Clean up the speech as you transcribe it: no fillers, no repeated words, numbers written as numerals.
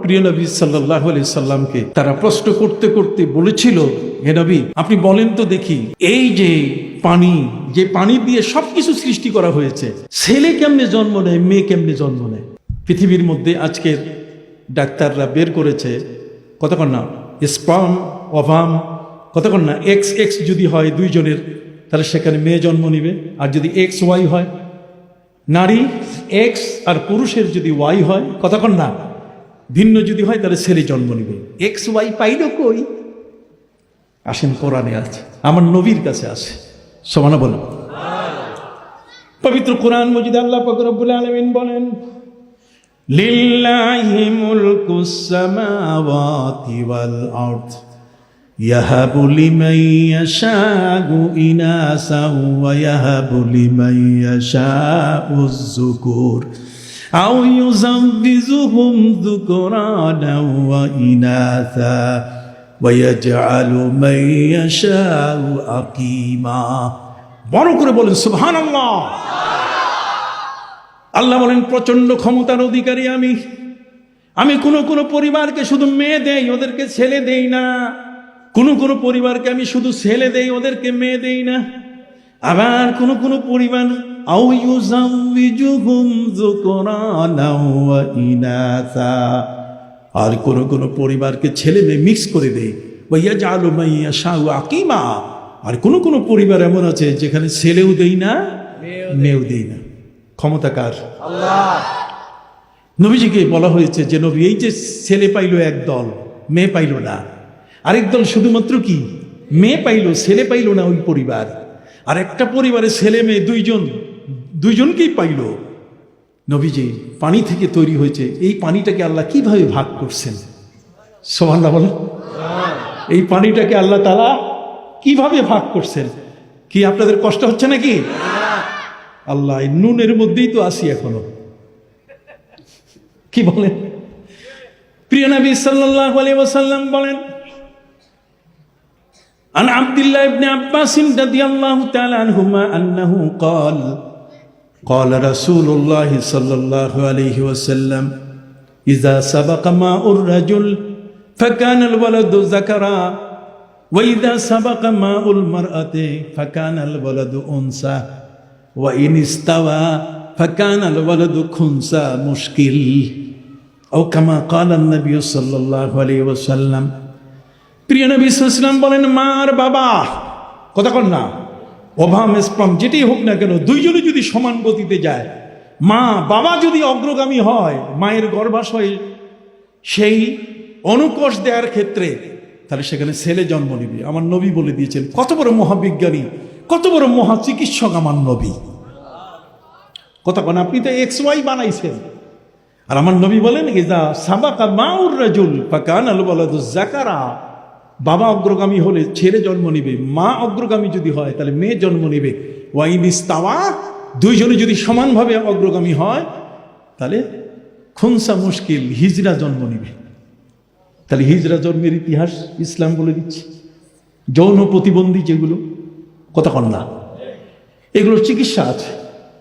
প্রিয় নবী সাল্লাল্লাহু আলাইহি সাল্লামকে তারা প্রশ্ন করতে করতে বলেছিল, হে নবী আপনি বলেন তো দেখি, এই যে পানি, যে পানি দিয়ে সবকিছু সৃষ্টি করা হয়েছে, ছেলে কেমনে জন্ম নেয়, মেয়ে কেমনে জন্ম নেয়? পৃথিবীর মধ্যে আজকের ডাক্তাররা বের করেছে, কতক্ষণ না স্পার্ম ওভাম, কতক্ষণ না এক্স এক্স যদি হয় দুইজনের, তাহলে সেখানে মেয়ে জন্ম নিবে। আর যদি এক্স ওয়াই হয়, নারী এক্স আর পুরুষের যদি ওয়াই হয়, কতক্ষণ না ভিন্ন যদি হয়, তাহলে ছেলে জন্ম নিবে। এক্স ওয়াই পাইল কই? আসেন, কোরআনে আছে, আমার নবীর কাছে আছে। সুবহানাল্লাহ বলেন। পবিত্র কোরআন মজিদে আল্লাহ পাক রব্বুল আলামিন বলেন, লিল্লাহি মুলকুস সামাওয়াতি ওয়াল আরদ ইয়াহাবু লিমান ইয়াশাউ ইনাসাও ওয়া ইয়াহাবু লিমান ইয়াশাউ যুকুর আও ইউযাব্বিজুহুম যুকরানা ওয়া ইনাসা ওয়া ইয়াজআলু মান ইয়াশাউ আকিমা। বড় করে বলেন সুবহানাল্লাহ। আল্লাহ বলেন, প্রচন্ড ক্ষমতার অধিকারী আমি কোন পরিবারকে শুধু মেয়ে দেই, ওদেরকে ছেলে দেই না। কোন পরিবারকে আমি শুধু ছেলে দেই, ওদেরকে মেয়ে দেই না। আবার কোন পরিবার আও ইউযাউযুহুম যুকরানা ওয়া ইনাসা, আর কোন পরিবারকে ছেলে মেয়ে মিক্স করে দেই। ওয়া ইয়াজআলু মান ইয়াশাউ আকিমা, আর কোন পরিবার এমন আছে যেখানে ছেলেও দেই না, মেয়েও দেই না। ক্ষমতা কার? আল্লাহ। নবীজিকে বলা হয়েছে যে নবী, এই যে ছেলে পাইল এক দল, মেয়ে পাইল না, আরেক দল শুধুমাত্র কি মেয়ে পাইল, ছেলে পাইল না ওই পরিবার। আর একটা পরিবারে ছেলে মেয়ে দুইজনকেই পাইল। নবীজি পানি থেকে তৈরি হয়েছে, এই পানিটাকে আল্লাহ কিভাবে ভাগ করছেন? সুবহানাল্লাহ বলেন। এই পানিটাকে আল্লাহ তাআলা কিভাবে ভাগ করছেন? কি আপনাদের কষ্ট হচ্ছে নাকি? আল্লাহ, নুনের মধ্যেই তো আছি এখনো, কি বলেন? প্রিয় নবী সাল্লাল্লাহু আলাইহি ওয়াসাল্লাম বলেন, আন আব্দুল্লাহ ইবনে আব্বাস রাদিয়াল্লাহু তাআলা আনহুমা আন্নাহু ক্বালা রাসূলুল্লাহ সাল্লাল্লাহু আলাইহি ওয়াসাল্লাম ইযা সাবাকা মাউর রাজুল ফাকানা আল ওয়ালাদু যাকারা ওয়া ইযা সাবাকা মাউল মারআতি ফাকানা আল ওয়ালাদু উনসা ওয়া ইন ইস্তাওয়া ফাকানা আল ওয়ালাদু খুনসা মুশকিল ও কামা ক্বালা নবী সাল্লাল্লাহু আলাইহি ওয়াসাল্লাম। প্রিয় নবী সাল্লাল্লাহু আলাইহি ওয়াসাল্লাম বলেন, মা আর বাবা, কতক্ষণ না ওভাম স্পার্ম যেটাই হোক না কেন, দুইজনে যদি সমান গতিতে যায়, মা বাবা যদি অগ্রগামী হয় মায়ের গর্ভাশয়ে সেই অনুকোষ দেওয়ার ক্ষেত্রে, তাহলে সেখানে ছেলে জন্ম নিবে। আমার নবী বলে দিয়েছেন, কত বড় মহাবিজ্ঞানী, কত বড় মহা চিকিৎসক আমার নবী। কতক্ষণ আপনি তো এক্স ওয়াই বানাইছেন, আর আমার নবী বলেন, ইযা সাবাকা মাউর রাজুল ফাকানা আল ওয়ালাদু যাকারা, বাবা অগ্রগামী হলে ছেলে জন্ম নিবে, মা অগ্রগামী যদি হয় তাহলে মেয়ে জন্ম নিবে। ওয়া ইন ইস্তাওয়া, দুইজনে যদি সমানভাবে অগ্রগামী হয় তাহলে খুনসা মুশকিল, হিজরা জন্ম নিবে। তাহলে হিজরা জন্মের ইতিহাস ইসলাম বলে দিচ্ছে। যৌন প্রতিবন্ধী যেগুলো, কতক্ষণ না, এগুলোর চিকিৎসা আছে।